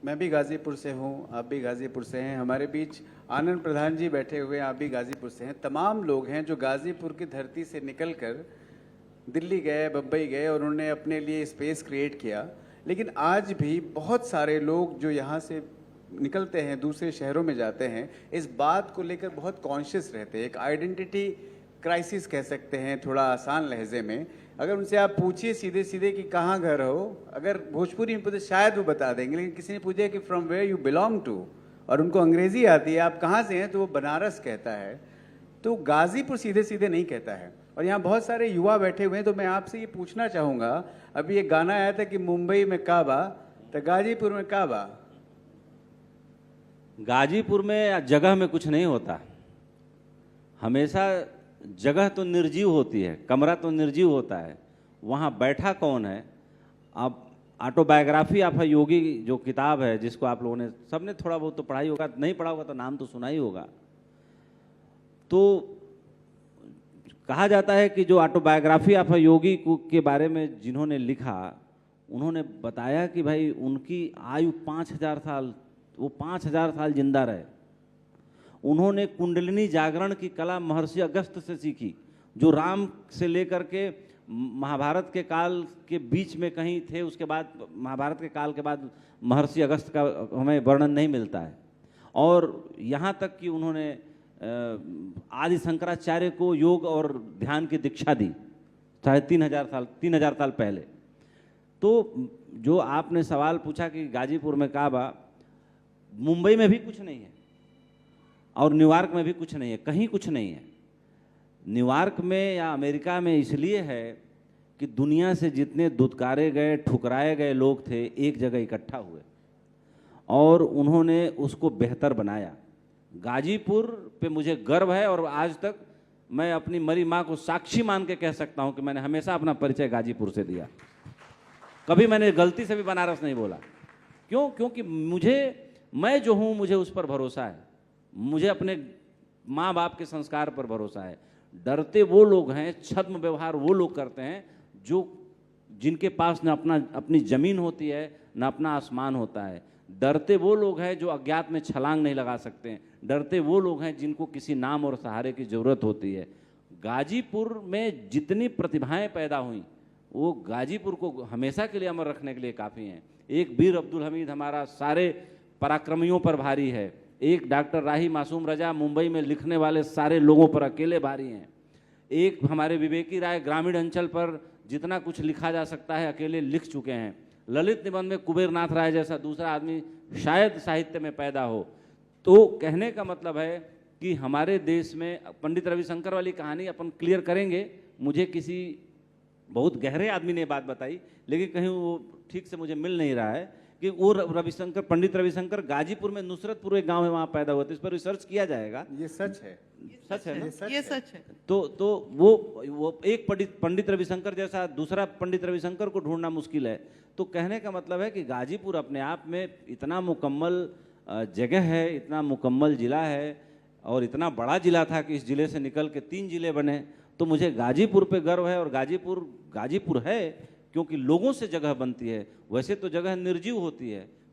मैं भी गाज़ीपुर से हूँ, आप भी गाज़ीपुर से हैं। हमारे बीच आनंद प्रधान जी बैठे हुए हैं, आप भी गाज़ीपुर से हैं। तमाम लोग हैं जो गाज़ीपुर की धरती से निकलकर दिल्ली गए, बम्बई गए और उन्होंने अपने लिए स्पेस क्रिएट किया। लेकिन आज भी बहुत सारे लोग जो यहाँ से निकलते हैं, दूसरे शहरों में जाते हैं, इस बात को लेकर बहुत कॉन्शियस रहते हैं। एक आइडेंटिटी क्राइसिस कह सकते हैं थोड़ा आसान लहजे में। अगर उनसे आप पूछिए सीधे सीधे कि कहाँ घर हो, अगर भोजपुरी में पूछे शायद वो बता देंगे, लेकिन किसी ने पूछे कि from where you belong to और उनको अंग्रेजी आती है, आप कहाँ से हैं, तो वो बनारस कहता है। तो गाज़ीपुर सीधे सीधे नहीं कहता है। और यहाँ बहुत सारे युवा बैठे हुए हैं, तो मैं आपसे ये पूछना चाहूँगा, अभी एक गाना आया था कि मुंबई में काबा, तो गाज़ीपुर में काबा। गाजीपुर में जगह में कुछ नहीं होता, हमेशा जगह तो निर्जीव होती है, कमरा तो निर्जीव होता है, वहाँ बैठा कौन है। अब ऑटोबायोग्राफी ऑफ योगी जो किताब है, जिसको आप लोगों ने सबने थोड़ा बहुत तो पढ़ा ही होगा, नहीं पढ़ा होगा तो नाम तो सुना ही होगा। तो कहा जाता है कि जो ऑटोबायोग्राफी ऑफ योगी के बारे में जिन्होंने लिखा, उन्होंने बताया कि भाई उनकी आयु 5000 साल, वो 5000 साल जिंदा रहे। उन्होंने कुंडलिनी जागरण की कला महर्षि अगस्त से सीखी, जो राम से लेकर के महाभारत के काल के बीच में कहीं थे। उसके बाद महाभारत के काल के बाद महर्षि अगस्त का हमें वर्णन नहीं मिलता है। और यहाँ तक कि उन्होंने आदि शंकराचार्य को योग और ध्यान की दीक्षा दी 3000 साल पहले। तो जो आपने सवाल पूछा कि गाजीपुर में काबा, मुंबई में भी कुछ नहीं है और न्यूयॉर्क में भी कुछ नहीं है, कहीं कुछ नहीं है। न्यूयॉर्क में या अमेरिका में इसलिए है कि दुनिया से जितने दुत्कारे गए, ठुकराए गए लोग थे, एक जगह इकट्ठा हुए और उन्होंने उसको बेहतर बनाया। गाजीपुर पे मुझे गर्व है और आज तक मैं अपनी मरी माँ को साक्षी मान के कह सकता हूँ कि मैंने हमेशा अपना परिचय गाजीपुर से दिया। कभी मैंने गलती से भी बनारस नहीं बोला। क्यों? क्योंकि मैं जो हूँ, मुझे उस पर भरोसा है, मुझे अपने माँ बाप के संस्कार पर भरोसा है। डरते वो लोग हैं, छद्म व्यवहार वो लोग करते हैं जिनके पास न अपनी जमीन होती है, न अपना आसमान होता है। डरते वो लोग हैं जो अज्ञात में छलांग नहीं लगा सकते हैं। डरते वो लोग हैं जिनको किसी नाम और सहारे की जरूरत होती है। गाजीपुर में जितनी प्रतिभाएं पैदा हुई, वो गाजीपुर को हमेशा के लिए अमर रखने के लिए काफ़ी हैं। एक बीर अब्दुल हमीद हमारा सारे पराक्रमियों पर भारी है। एक डॉक्टर राही मासूम रजा मुंबई में लिखने वाले सारे लोगों पर अकेले भारी हैं। एक हमारे विवेकी राय ग्रामीण अंचल पर जितना कुछ लिखा जा सकता है अकेले लिख चुके हैं। ललित निबंध में कुबेर नाथ राय जैसा दूसरा आदमी शायद साहित्य में पैदा हो। तो कहने का मतलब है कि हमारे देश में पंडित रविशंकर वाली कहानी अपन क्लियर करेंगे। मुझे किसी बहुत गहरे आदमी ने बात बताई, लेकिन कहीं वो ठीक से मुझे मिल नहीं रहा है कि वो पंडित रविशंकर गाजीपुर में नुसरतपुर एक गांव है, वहां पैदा हुआ था। इस पर रिसर्च किया जाएगा। ये सच है, सच है ना? ये सच है। तो वो एक पंडित रविशंकर जैसा दूसरा पंडित रविशंकर को ढूंढना मुश्किल है। तो कहने का मतलब है कि गाजीपुर अपने आप में इतना मुकम्मल जगह है, इतना मुकम्मल जिला है और इतना बड़ा जिला था कि इस जिले से निकल के 3 जिले बने। तो मुझे गाजीपुर पे गर्व है और गाजीपुर है क्योंकि लोगों से जगह बनती है। वैसे तो जगह निर्जीव होती है,